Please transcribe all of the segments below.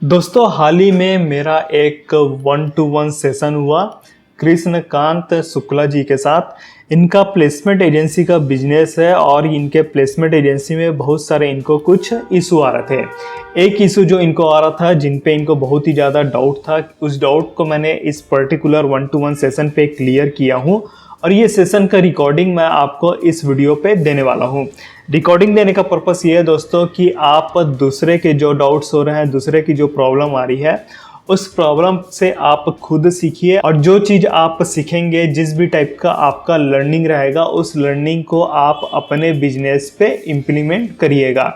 दोस्तों हाल ही में मेरा एक 1-to-1 सेशन हुआ कृष्णकांत शुक्ला जी के साथ। इनका प्लेसमेंट एजेंसी का बिजनेस है और इनके प्लेसमेंट एजेंसी में बहुत सारे इनको कुछ इशू आ रहे थे। एक इशू जो इनको आ रहा था जिन पे इनको बहुत ही ज़्यादा डाउट था, उस डाउट को मैंने इस पर्टिकुलर 1-to-1 सेशन पे क्लियर किया हूँ और ये सेशन का रिकॉर्डिंग मैं आपको इस वीडियो पे देने वाला हूँ। रिकॉर्डिंग देने का पर्पस ये है दोस्तों कि आप दूसरे के जो डाउट्स हो रहे हैं, दूसरे की जो प्रॉब्लम आ रही है, उस प्रॉब्लम से आप खुद सीखिए और जो चीज़ आप सीखेंगे, जिस भी टाइप का आपका लर्निंग रहेगा, उस लर्निंग को आप अपने बिजनेस पे इम्प्लीमेंट करिएगा।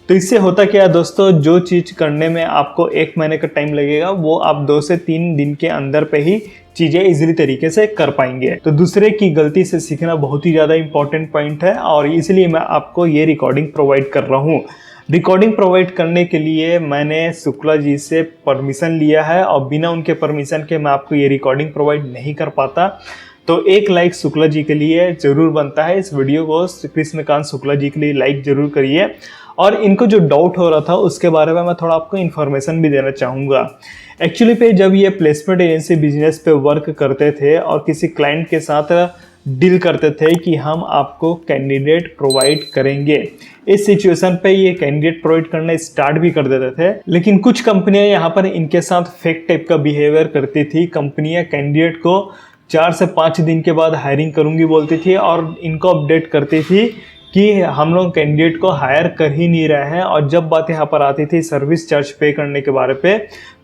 तो इससे होता क्या है दोस्तों, जो चीज़ करने में आपको 1 महीने का टाइम लगेगा वो आप 2 से 3 दिन के अंदर पे ही चीज़ें इजीली तरीके से कर पाएंगे। तो दूसरे की गलती से सीखना बहुत ही ज़्यादा इंपॉर्टेंट पॉइंट है और इसलिए मैं आपको ये रिकॉर्डिंग प्रोवाइड कर रहा हूँ। रिकॉर्डिंग प्रोवाइड करने के लिए मैंने शुक्ला जी से परमिशन लिया है और बिना उनके परमिशन के मैं आपको ये रिकॉर्डिंग प्रोवाइड नहीं कर पाता। तो एक लाइक शुक्ला जी के लिए ज़रूर बनता है। इस वीडियो को कृष्णकांत शुक्ला जी के लिए लाइक ज़रूर करिए। और इनको जो डाउट हो रहा था उसके बारे में मैं थोड़ा आपको इन्फॉर्मेशन भी देना चाहूँगा। एक्चुअली पे जब ये प्लेसमेंट एजेंसी बिजनेस पे वर्क करते थे और किसी क्लाइंट के साथ डील करते थे कि हम आपको कैंडिडेट प्रोवाइड करेंगे, इस सिचुएशन पे ये कैंडिडेट प्रोवाइड करना स्टार्ट भी कर देते थे। लेकिन कुछ कंपनियां यहाँ पर इनके साथ फेक टाइप का बिहेवियर करती थी। कंपनियां कैंडिडेट को 4 से 5 दिन के बाद हायरिंग करूंगी बोलती थी और इनको अपडेट करती थी कि हम लोग कैंडिडेट को हायर कर ही नहीं रहे हैं। और जब बात यहाँ पर आती थी सर्विस चार्ज पे करने के बारे पे,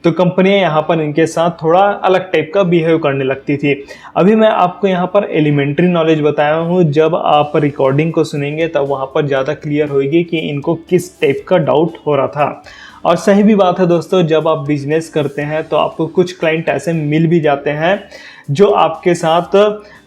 तो कंपनियां यहाँ पर इनके साथ थोड़ा अलग टाइप का बिहेव करने लगती थी। अभी मैं आपको यहाँ पर एलिमेंट्री नॉलेज बताया हूँ, जब आप रिकॉर्डिंग को सुनेंगे तब वहाँ पर ज़्यादा क्लियर होगी कि इनको किस टाइप का डाउट हो रहा था। और सही भी बात है दोस्तों, जब आप बिजनेस करते हैं तो आपको कुछ क्लाइंट ऐसे मिल भी जाते हैं जो आपके साथ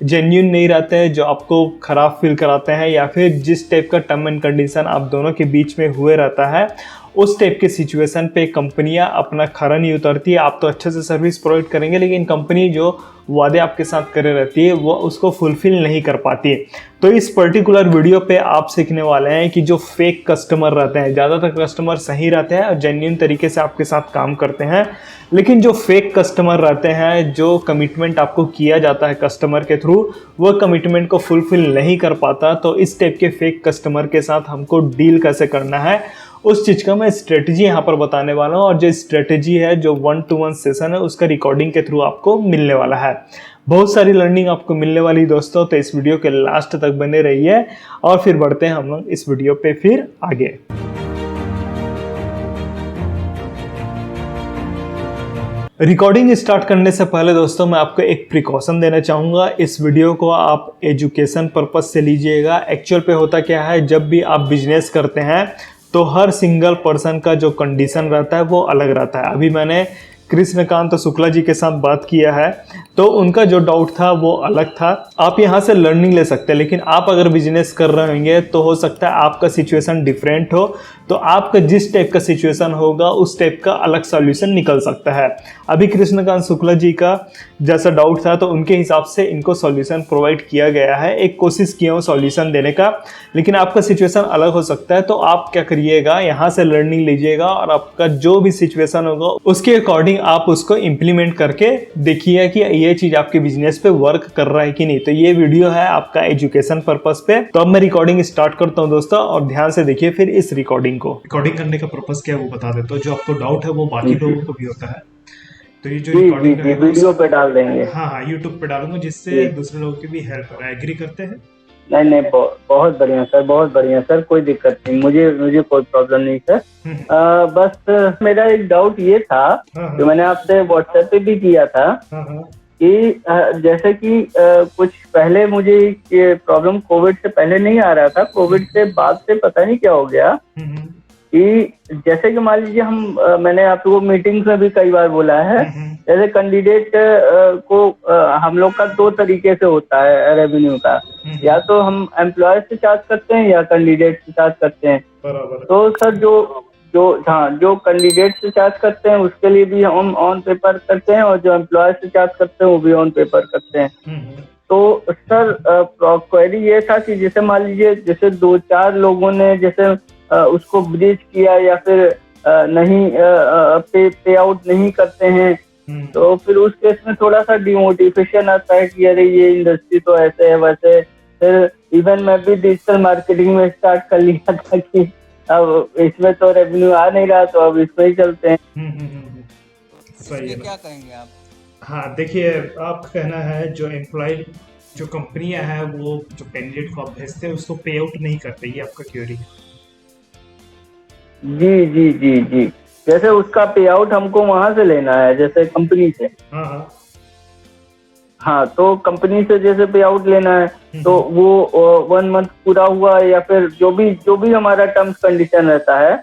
जेन्युइन नहीं रहते हैं, जो आपको ख़राब फील कराते हैं, या फिर जिस टाइप का टर्म एंड कंडीशन आप दोनों के बीच में हुए रहता है उस टाइप के सिचुएशन पे कंपनियां अपना खरा नहीं उतरती। आप तो अच्छे से सर्विस प्रोवाइड करेंगे लेकिन कंपनी जो वादे आपके साथ करे रहती है वो उसको फुलफिल नहीं कर पाती। तो इस पर्टिकुलर वीडियो पे आप सीखने वाले हैं कि जो फेक कस्टमर रहते हैं, ज़्यादातर कस्टमर सही रहते हैं और जेन्युइन तरीके से आपके साथ काम करते हैं, लेकिन जो फेक कस्टमर रहते हैं, जो कमिटमेंट आपको किया जाता है कस्टमर के थ्रू, वो कमिटमेंट को फुलफिल नहीं कर पाता। तो इस टाइप के फेक कस्टमर के साथ हमको डील कैसे करना है उस चीज़ का मैं स्ट्रेटजी यहाँ पर बताने वाला हूँ। और जो स्ट्रेटजी है, जो 1-to-1 सेशन है, उसका रिकॉर्डिंग के थ्रू आपको मिलने वाला है। बहुत सारी लर्निंग आपको मिलने वाली दोस्तों, तो इस वीडियो के लास्ट तक बने रहिए और फिर बढ़ते हैं हम लोग इस वीडियो पे फिर आगे। रिकॉर्डिंग स्टार्ट करने से पहले दोस्तों मैं आपको एक प्रिकॉशन देना चाहूँगा। इस वीडियो को आप एजुकेशन पर्पज से लीजिएगा। एक्चुअल पे होता क्या है, जब भी आप बिजनेस करते हैं तो हर सिंगल पर्सन का जो कंडीशन रहता है वो अलग रहता है। अभी मैंने कृष्णकांत शुक्ला जी के साथ बात किया है तो उनका जो डाउट था वो अलग था। आप यहाँ से लर्निंग ले सकते हैं, लेकिन आप अगर बिजनेस कर रहे होंगे तो हो सकता है आपका सिचुएशन डिफरेंट हो, तो आपका जिस टाइप का सिचुएशन होगा उस टाइप का अलग सॉल्यूशन निकल सकता है। अभी कृष्णकांत शुक्ला जी का जैसा डाउट था तो उनके हिसाब से इनको सॉल्यूशन प्रोवाइड किया गया है। एक कोशिश किया हूँ सॉल्यूशन देने का, लेकिन आपका सिचुएशन अलग हो सकता है। तो आप क्या करिएगा, यहाँ से लर्निंग लीजिएगा और आपका जो भी सिचुएशन होगा उसके अकॉर्डिंग आप उसको इम्प्लीमेंट करके देखिए कि ये चीज आपके बिजनेस पे वर्क कर रहा है कि नहीं। तो ये वीडियो है आपका एजुकेशन पर्पस पे। तो अब मैं रिकॉर्डिंग स्टार्ट करता हूँ दोस्तों, और ध्यान से देखिए फिर इस रिकॉर्डिंग को। रिकॉर्डिंग करने का पर्पस क्या है वो बता देता हूँ। जो आपको डाउट है वो बाकी लोगों को भी होता है, तो ये जो रिकॉर्डिंग है वीडियो पे डाल देंगे। हाँ, यूट्यूब पे डालूंगा जिससे दूसरे लोगों की भी हेल्प हो। एग्री करते हैं? नहीं, बहुत बढ़िया सर, बहुत बढ़िया सर, कोई दिक्कत नहीं, मुझे कोई प्रॉब्लम नहीं सर। बस मेरा एक डाउट ये था जो मैंने आपसे व्हाट्सएप पे भी किया था कि जैसे कि कुछ पहले मुझे ये प्रॉब्लम कोविड से पहले नहीं आ रहा था, कोविड से बाद से पता नहीं क्या हो गया कि जैसे कि मान लीजिए मैंने आपको मीटिंग्स में भी कई बार बोला है, जैसे कैंडिडेट को हम लोग का 2 तरीके से होता है रेवेन्यू का, या तो हम एम्प्लॉयर से चार्ज करते हैं या कैंडिडेट से चार्ज करते हैं। तो सर जो कैंडिडेट से चार्ज करते हैं उसके लिए भी हम ऑन पेपर करते हैं और जो एम्प्लॉयर से चार्ज करते हैं वो भी ऑन पेपर करते हैं। तो सर क्वेरी ये था कि जैसे मान लीजिए जैसे 2-4 लोगों ने जैसे उसको ब्रीच किया या फिर नहीं पे आउट नहीं करते हैं, तो फिर उस केस में थोड़ा सा डिमोटिवेशन आता है कि अरे ये इंडस्ट्री तो ऐसे है वैसे। फिर इवन मैं भी डिजिटल मार्केटिंग में स्टार्ट कर लिया था कि अब इसमें तो रेवेन्यू आ नहीं रहा, तो अब इसमें ही चलते हैं। सही है, क्या कहेंगे आप? हाँ देखिए, आपका कहना है जो एम्प्लॉय जो कंपनियां हैं वो जो कैंडिडेट को आप भेजते हैं उसको पे आउट नहीं करते, ये आपका क्वेरी है? जी जी जी जी, जैसे उसका पे आउट हमको वहां से लेना है, जैसे कंपनी से। हाँ हाँ हाँ, तो कंपनी से जैसे पे आउट लेना है, तो वो 1 मंथ पूरा हुआ या फिर जो भी हमारा टर्म्स कंडीशन रहता है,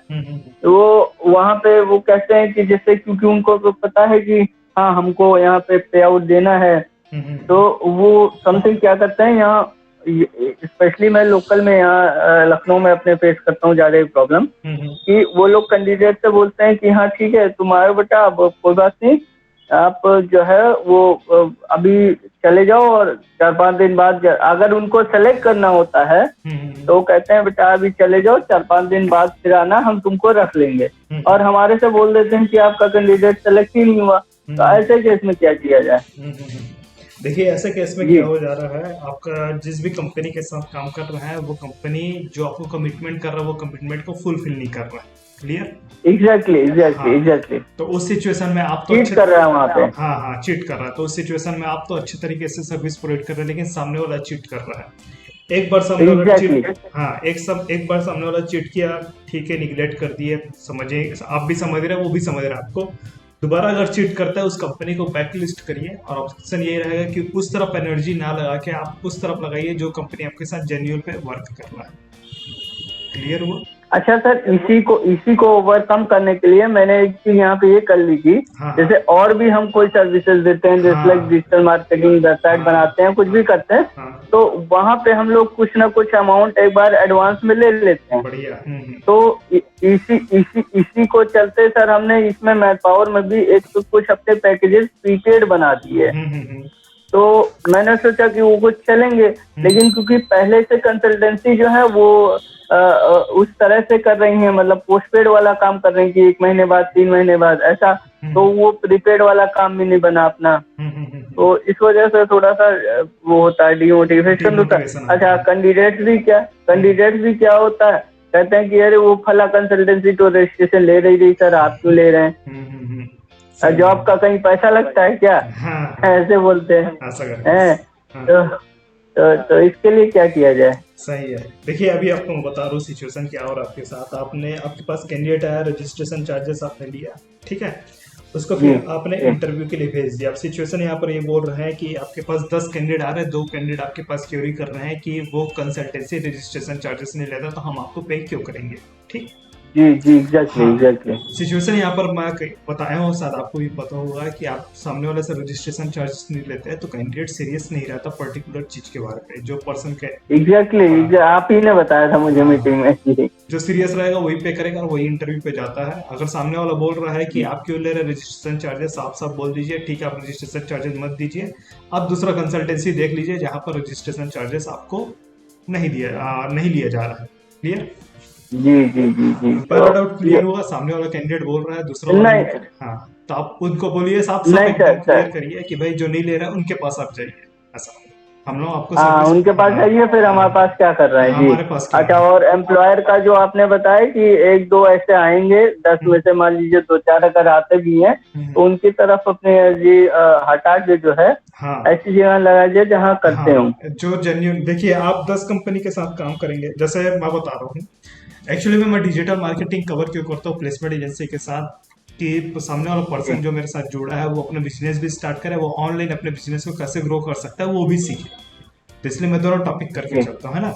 तो वो वहाँ पे वो कहते हैं कि जैसे, क्योंकि उनको तो पता है कि हाँ हमको यहाँ पे आउट देना है, तो वो समथिंग क्या करते हैं यहाँ, स्पेशली मैं लोकल में यहाँ लखनऊ में अपने फेस करता हूँ ज्यादा प्रॉब्लम, कि वो लोग कैंडिडेट से बोलते हैं कि हाँ ठीक है तुम्हारा बेटा, अब कोई बात नहीं, आप जो है वो अभी चले जाओ, और 4-5 दिन बाद अगर उनको सेलेक्ट करना होता है तो वो कहते हैं बेटा अभी चले जाओ, 4-5 दिन बाद फिर आना, हम तुमको रख लेंगे। और हमारे से बोल देते हैं कि आपका कैंडिडेट सेलेक्ट ही नहीं हुआ। तो ऐसे केस में क्या किया जाए? देखिए, ऐसे केस में क्या हो जा रहा है, आपका जिस भी कंपनी के साथ काम कर रहा है वो कंपनी जो आपको कमिटमेंट कर रहा है वो कमिटमेंट को फुलफिल नहीं कर रहा है। क्लियर? एग्जैक्टली। तो उस सिचुएशन में आप तो चीट कर रहा है वहाँ पे। हाँ चीट कर रहा है। तो उस सिचुएशन में आप तो अच्छे तरीके से सर्विस प्रोवाइड कर रहे हैं, लेकिन सामने वाला चीट कर रहा है। एक बार सामने वाला चीट, हाँ एक बार सामने वाला चीट किया, ठीक है, निगलेक्ट कर दिए, समझिए आप भी समझ रहे हैं वो भी समझ रहे हैं आपको। दोबारा अगर चीट करता है उस कंपनी को बैक लिस्ट करिए, और ऑप्शन ये रहेगा कि उस तरफ एनर्जी ना लगा के आप उस तरफ लगाइए जो कंपनी आपके साथ जेन्युइन पे वर्क कर रहा है। क्लियर हुआ? अच्छा सर, इसी को ओवरकम करने के लिए मैंने एक चीज यहाँ पे ये कर ली थी। जैसे और भी हम कोई सर्विसेज देते हैं, जैसे लाइक डिजिटल मार्केटिंग, वेबसाइट बनाते हैं, कुछ भी करते हैं, तो वहाँ पे हम लोग कुछ ना कुछ अमाउंट एक बार एडवांस में ले लेते हैं। बढ़िया। तो इसी को चलते सर हमने इसमें मैन पावर में भी एक तो कुछ अपने पैकेजेस प्रीपेड बना दिए। तो मैंने सोचा कि वो कुछ चलेंगे, लेकिन क्योंकि पहले से कंसल्टेंसी जो है वो उस तरह से कर रही है, मतलब पोस्टपेड वाला काम कर रही है कि 1 महीने बाद, 3 महीने बाद ऐसा, तो वो प्रीपेड वाला काम भी नहीं बना अपना। तो इस वजह से थोड़ा सा वो होता है, डिमोटिवेशन होता है। अच्छा, कैंडिडेट भी क्या होता है, कहते हैं कि अरे वो फला कंसल्टेंसी तो रजिस्ट्रेशन ले रही सर, आप क्यों ले रहे हैं? जॉब का कहीं पैसा लगता है क्या? ऐसे बोलते हैं। तो इसके लिए क्या किया जाए? सही है। देखिए, अभी आपको मैं बता रहा हूँ सिचुएशन क्या हो रहा है आपके साथ। आपके पास कैंडिडेट आया, रजिस्ट्रेशन चार्जेस आपने लिया, ठीक है, उसको फिर आपने इंटरव्यू के लिए भेज दिया। अब सिचुएशन यहाँ पर ये बोल रहे हैं कि आपके पास 10 कैंडिडेट आ रहे हैं, 2 कैंडिडेट आपके पास क्वेरी कर रहे हैं कि वो कंसल्टेंसी रजिस्ट्रेशन चार्जेस नहीं लेता, तो हम आपको पे क्यों करेंगे? ठीक, जी एग्जैक्टली। सिचुएशन यहाँ पर मैं बताया हूँ, शायद आपको भी पता होगा कि आप सामने वाले से रजिस्ट्रेशन चार्जेस नहीं लेते हैं तो कैंडिडेट सीरियस नहीं रहता पर्टिकुलर चीज के बारे में, जो पर्सन के एग्जैक्टली आप ही ने बताया था मुझे मीटिंग में। जो सीरियस रहेगा वही पे करेगा और वही इंटरव्यू पे जाता है। अगर सामने वाला बोल रहा है कि आप क्यों ले रहे हैं रजिस्ट्रेशन चार्जेस, साफ बोल दीजिए ठीक है आप रजिस्ट्रेशन चार्जेस मत दीजिए, आप दूसरा कंसल्टेंसी देख लीजिए जहाँ पर रजिस्ट्रेशन चार्जेस आपको नहीं लिया जा रहा है। क्लियर? जी। पहला डाउट क्लियर हुआ, सामने वाला कैंडिडेट बोल रहा है, दूसरा नहीं, हाँ, तो आप उनको बोलिए साफ एकदम क्लियर करिए कि भाई जो नहीं ले रहा है उनके पास आप जाइए, ऐसा हम लोग आपको उनके पास जाइए, फिर हमारे पास क्या कर रहा है जी। अच्छा, और एम्प्लॉयर का जो आपने बताया कि 1-2 ऐसे आएंगे, 10 में से मान लीजिए 2-4 अगर आते भी हैं, तो उनकी तरफ अपने जी हटा के जो है ऐसी जगह लगाइए जहाँ करते हो जो जेन्युइन। देखिए, आप 10 कंपनी के साथ काम करेंगे, जैसे मैं बता रहा हूँ, एक्चुअली मैं डिजिटल मार्केटिंग कवर क्यों करता हूँ प्लेसमेंट एजेंसी के साथ, कि सामने वाला पर्सन जो मेरे साथ जुड़ा है वो अपना बिजनेस भी स्टार्ट करे, वो ऑनलाइन अपने बिजनेस को कैसे ग्रो कर सकता है वो भी सीखे। तो इसलिए मैं दोनों टॉपिक करके चलता हूँ, है ना।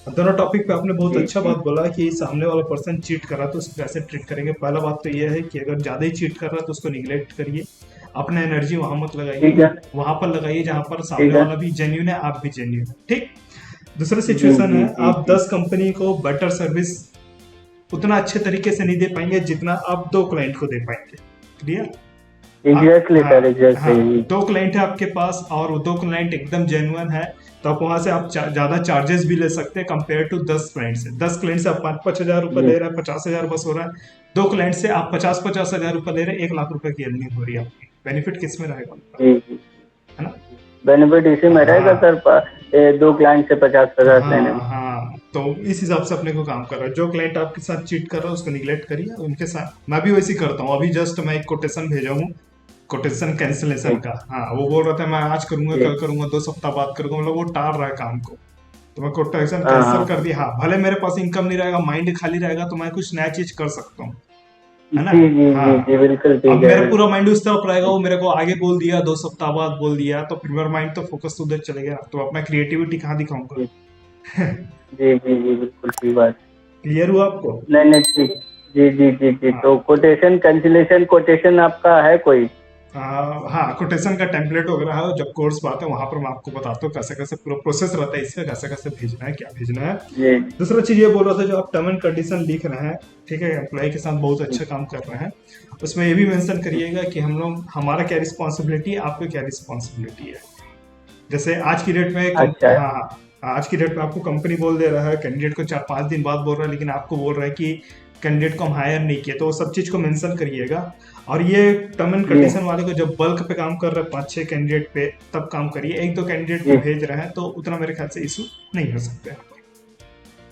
दोनों टॉपिक पे आपने बहुत अच्छा बात बोला कि सामने वाला पर्सन चीट कर रहा है तो उसको कैसे ट्रीट करेंगे। पहला बात तो यह है कि अगर ज्यादा ही चीट कर रहा है तो उसको निगलेक्ट करिए, अपना एनर्जी वहां मत लगाइए, वहां पर लगाइए जहां पर सामने वाला भी जेन्युइन है, आप भी जेन्युइन है। ठीक। दूसरा सिचुएशन है, आप 10 कंपनी को बेटर सर्विस उतना अच्छे तरीके से नहीं दे पाएंगे जितना आप 2 क्लाइंट को दे पाएंगे। क्लियर? एग्जैक्टली। 2 क्लाइंट है आपके पास और वो 2 क्लाइंट एकदम जेन्युइन है, तो आप वहां से आप ज्यादा चार्जेस भी ले सकते हैं कंपेयर टू 10 क्लाइंट से। 10 क्लाइंट से आप 5,000 रुपये ले रहे हैं, 50,000 बस हो रहा है। 2 क्लाइंट से आप 50,000 रुपये ले रहे हैं, 1 लाख रुपए की अर्निंग हो रही है आपकी। बेनिफिट किस में रहेगा उनका, जी जी, है ना? बेनिफिट इसी में रहेगा हाँ सर, 2 क्लाइंट से 50,000 लेने में। हाँ, तो इस हिसाब से अपने को काम कर रहा है। जो क्लाइंट आपके साथ चीट कर रहा है उसको निगलेक्ट करिए, उनके साथ मैं भी वैसे करता हूँ। अभी जस्ट मैं एक कोटेशन भेजा हूँ, कोटेशन कैंसिलेशन का। हाँ, वो बोल रहा था मैं आज करूंगा, कल करूंगा, 2 सप्ताह बाद करूंगा, मतलब वो टाल रहा है काम को। तो मैं कोटेशन कैंसिल कर दिया। हाँ, भले मेरे पास इनकम नहीं रहेगा, माइंड खाली रहेगा, तो मैं कुछ नया चीज कर सकता हूँ, है ना? जी जी हाँ, जी जी, बिल्कुल अब ठीक मेरा है। पूरा माइंड उस तरफ रहेगा, वो मेरे को आगे बोल दिया, 2 सप्ताह बाद बोल दिया, तो फिर मेरा माइंड तो फोकस तो उधर चले गया, तो अब मैं क्रिएटिविटी कहाँ दिखाऊंगा? जी जी जी जी, बिल्कुल ठीक बात। क्लियर हुआ आपको? नहीं नहीं, ठीक। जी जी जी जी, हाँ तो कोटेशन कैंसिलेशन कोटेशन आपका है कोई? हाँ, कोटेशन का टेम्पलेट वगैरह है, जब कोर्स पे आते हैं वहां पर मैं आपको बताता हूँ कैसे कैसे पूरा प्रोसेस रहता है इसका, कैसे कैसे भेजना है, क्या भेजना है। जी दूसरा चीज ये बोल रहा था, जो आप टर्म एंड कंडीशन लिख रहे हैं, ठीक है, एम्प्लॉय के साथ बहुत अच्छा काम कर रहे हैं, उसमें ये भी मेंशन करिएगा कि हम लोग, हमारा क्या रिस्पॉन्सिबिलिटी है, आपकी क्या रिस्पॉन्सिबिलिटी है। जैसे आज की डेट में अच्छा। हाँ हाँ, आज की डेट में आपको कंपनी बोल दे रहा है, कैंडिडेट को 4-5 दिन बाद बोल रहा है, लेकिन आपको बोल रहा है कि कैंडिडेट को हम हायर नहीं किए, तो वो सब चीज को मेंशन करिएगा। और ये टर्म एंड जी कंडीशन वाले को जब बल्क पे काम कर रहे हैं 5-6 कैंडिडेट पे, तब काम करिए। 1-2 कैंडिडेट को जी, भेज रहे हैं तो उतना मेरे ख्याल से इशू नहीं हो सकते।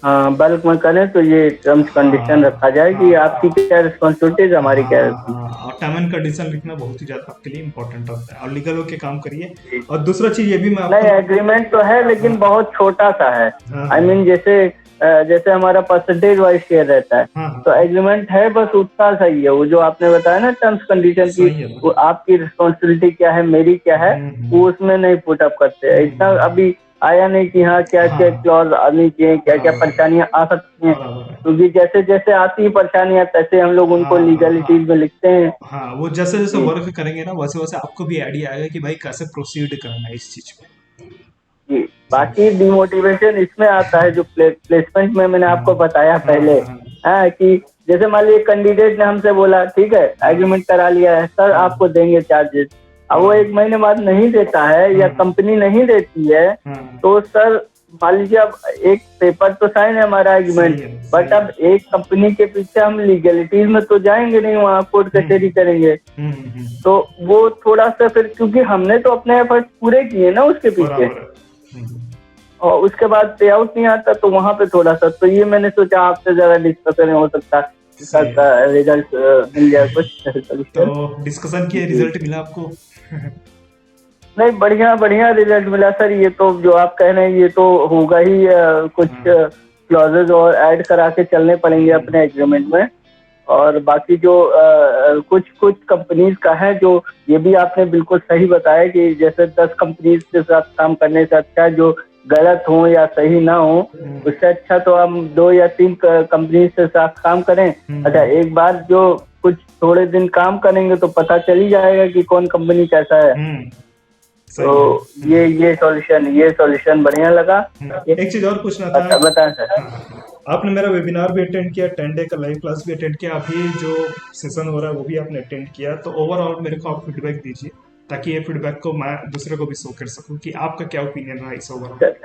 हाँ, बल्क में करें तो ये टर्म्स कंडीशन रखा जाए कि आपकी क्या रिस्पॉन्सिबिलिटीज, हमारी क्या हाँ, और टर्म एंड कंडीशन लिखना बहुत ही ज्यादा आपके लिए इंपॉर्टेंट होता है, और लीगल होके काम करिए। रिस्पॉन्सिबिलिटी। और दूसरा चीज ये भी मैं नहीं, आपको, एग्रीमेंट तो है लेकिन बहुत छोटा सा है। हाँ आई मीन जैसे हमारा परसेंटेज वाइज शेयर रहता है, हाँ तो एग्रीमेंट है बस उतना सा ही है। वो जो आपने बताया ना टर्म्स कंडीशन की, सही है। वो आपकी रिस्पॉन्सिबिलिटी क्या है, मेरी क्या है, वो उसमें नहीं पुट अप करते हैं। इतना अभी आया नहीं कि हाँ क्या क्या हाँ क्लॉज आनी चाहिए, क्या क्या परेशानियां आ सकती हैं, बराबर है। क्योंकि जैसे जैसे आती है परेशानियां तैसे हम लोग उनको हाँ लीगलिटीज में लिखते हैं। हाँ, वो जैसे जैसे जी वर्क करेंगे ना, वैसे वैसे आपको भी आइडिया आएगा कि भाई कैसे प्रोसीड करना है इस चीज पे। जी। बाकी डिमोटिवेशन इसमें आता है जो प्लेसमेंट में मैंने आपको बताया पहले, हाँ, कि जैसे मान लीजिए कैंडिडेट ने हमसे बोला ठीक है एग्रीमेंट करा लिया है सर, आपको देंगे चार्जेस। अब वो 1 महीने बाद नहीं देता है या कंपनी नहीं देती है, तो सर मान लीजिए अब एक पेपर तो साइन है हमारा एग्रीमेंट, सही है, बट अब एक कंपनी के पीछे हम लीगलिटीज में तो जाएंगे नहीं, वहाँ कोर्ट कचहरी करेंगे। तो वो थोड़ा सा फिर, क्योंकि हमने तो अपने एफर्ट पूरे किए ना उसके पीछे, बराबर है। और उसके बाद पे आउट नहीं आता, तो वहाँ पे थोड़ा सा, तो ये मैंने सोचा आपसे जरा डिस्कशन हो सकता है, रिजल्ट मिल जाए कुछ। तो डिस्कशन किए, रिजल्ट मिला आपको? नहीं, बढ़िया बढ़िया रिजल्ट मिला सर। ये तो जो आप कह रहे हैं ये तो होगा ही, कुछ क्लॉजेज और ऐड करा के चलने पड़ेंगे अपने एग्रीमेंट में। और बाकी जो कुछ कुछ कंपनीज का है, जो ये भी आपने बिल्कुल सही बताया कि जैसे 10 कंपनीज के साथ काम करने से अच्छा है जो गलत हो या सही ना हो, उससे अच्छा तो हम 2 या 3 कंपनी के साथ काम करें। अच्छा, एक बार जो कुछ थोड़े दिन काम करेंगे तो पता चल ही जाएगा कि कौन कंपनी कैसा है। तो ये सॉल्यूशन बढ़िया लगा। एक चीज और पूछना था। बताएं सर। आपने मेरा वेबिनार भी अटेंड किया, 10 डे का लाइव क्लास भी अटेंड किया, अभी जो सेशन हो रहा है वो भी आपने अटेंड किया, तो ओवरऑल मेरे को आप फीडबैक दीजिए, ताकि ये फीडबैक को मैं दूसरे को भी शो कर सकूं कि आपका क्या ओपिनियन रहा इस ओवरऑल। सर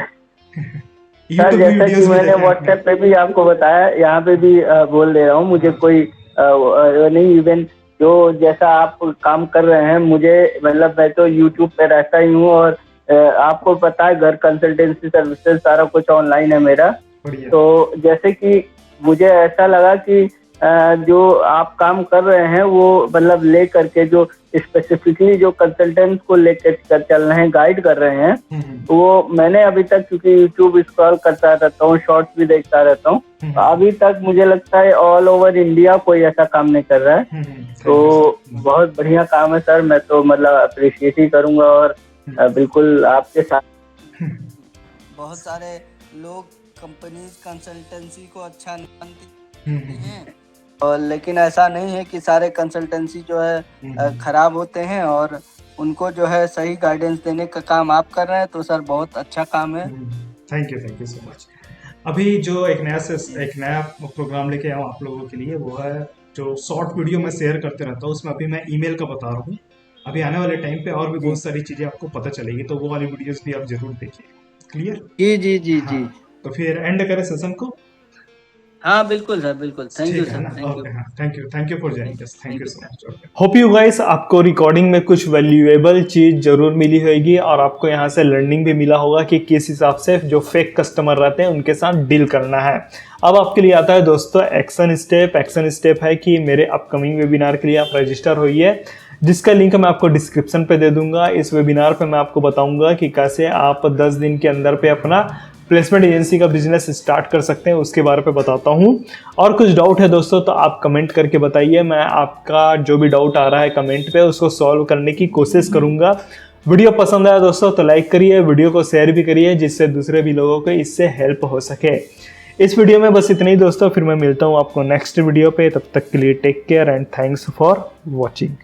जैसा कि मैंने व्हाट्सएप पे भी आपको बताया, यहाँ पे भी बोल दे रहा हूँ, मुझे कोई नहीं, इवन जो जैसा आप काम कर रहे हैं, मुझे मतलब मैं तो यूट्यूब पे रहता ही हूँ, और आपको पता है घर कंसल्टेंसी सर्विसेज सारा कुछ ऑनलाइन है मेरा। तो जैसे कि मुझे ऐसा लगा कि जो आप काम कर रहे हैं वो मतलब ले करके जो स्पेसिफिकली जो कंसल्टेंट्स को लेकर चल रहे हैं, गाइड कर रहे हैं, वो मैंने अभी तक, क्योंकि यूट्यूब स्क्रॉल करता रहता हूँ, शॉर्ट्स भी देखता रहता हूँ, तो अभी तक मुझे लगता है ऑल ओवर इंडिया कोई ऐसा काम नहीं कर रहा है। तो बहुत बढ़िया काम है सर, मैं तो मतलब अप्रिशिएट ही करूंगा, और बिल्कुल आपके साथ। बहुत सारे लोग कंपनीज कंसल्टेंसी को अच्छा नहीं मानती हैं, और लेकिन ऐसा नहीं है कि सारे कंसल्टेंसी जो है खराब होते हैं, और उनको जो है सही गाइडेंस देने का काम आप कर रहे हैं, तो सर बहुत अच्छा काम है। Thank you so much. अभी जो एक नया प्रोग्राम लेके आया हूँ आप लोगों के लिए, वो है जो शॉर्ट वीडियो मैं शेयर करते रहता हूँ, उसमें अभी मैं ईमेल का बता रहा हूँ। अभी आने वाले टाइम पे और भी बहुत सारी चीज़ें आपको पता चलेगी, तो वो वाली वीडियोस भी आप जरूर देखिए। क्लियर? जी जी जी जी। तो फिर एंड करें सेशन को? हाँ बिल्कुल सर, बिल्कुल। थैंक यू ठीक है सर, ना? Thank you. ओके, हाँ, thank you for joining us, thank thank you you so sir. Much. Okay, hope you guys आपको रिकॉर्डिंग में कुछ वैल्यूएबल चीज जरूर मिली होगी और आपको यहाँ से लर्निंग भी मिला होगा कि किस हिसाब से जो फेक कस्टमर रहते हैं उनके साथ डील करना है। अब आपके लिए आता है दोस्तों एक्शन स्टेप। एक्शन स्टेप है कि मेरे अपकमिंग वेबिनार के लिए आप रजिस्टर होइए, जिसका लिंक मैं आपको डिस्क्रिप्शन पे दे दूंगा। इस वेबिनार पे मैं आपको बताऊंगा कि कैसे आप 10 दिन के अंदर पे अपना प्लेसमेंट एजेंसी का बिजनेस स्टार्ट कर सकते हैं, उसके बारे पे बताता हूँ। और कुछ डाउट है दोस्तों तो आप कमेंट करके बताइए, मैं आपका जो भी डाउट आ रहा है कमेंट पे उसको सॉल्व करने की कोशिश करूँगा। वीडियो पसंद आया दोस्तों तो लाइक करिए, वीडियो को शेयर भी करिए जिससे दूसरे भी लोगों को इससे हेल्प हो सके। इस वीडियो में बस इतना ही दोस्तों, फिर मैं मिलता हूँ आपको नेक्स्ट वीडियो पे। तब तक के लिए take care and thanks for watching.